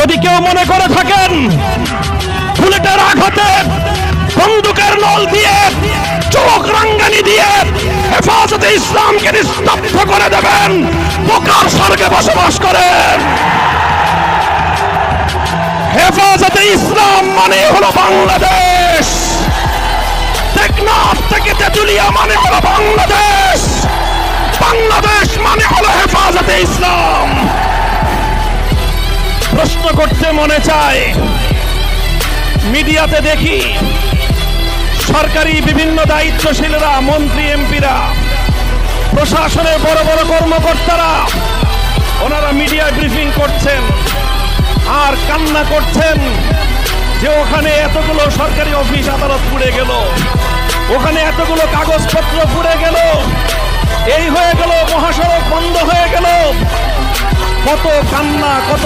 যদি কেউ মনে করে থাকেন বুলেটের আঘাতে, বন্দুকের নল দিয়ে, চোখ রাঙ্গানি দিয়ে হেফাজতে ইসলামকে নিস্তব্ধ করে দেবেন, বোকার স্বর্গে বসবাস করেন। হেফাজতে ইসলাম মানে হলো বাংলাদেশ। টেকনাফ থেকে তেতুলিয়া মানে হলো বাংলাদেশ। বাংলাদেশ মানে হলো হেফাজতে ইসলাম। প্রশ্ন করতে মনে চায়, মিডিয়াতে দেখি সরকারি বিভিন্ন দায়িত্বশীলরা, মন্ত্রী, এমপিরা, প্রশাসনের বড় বড় কর্মকর্তারা ওনারা মিডিয়া ব্রিফিং করছেন আর কান্না করছেন যে ওখানে এতগুলো সরকারি অফিস আদালত পুড়ে গেল, ওখানে এতগুলো কাগজপত্র পুড়ে গেল, এই হয়ে গেল, মহাসড়ক বন্ধ হয়ে গেল। কত কান্না, কত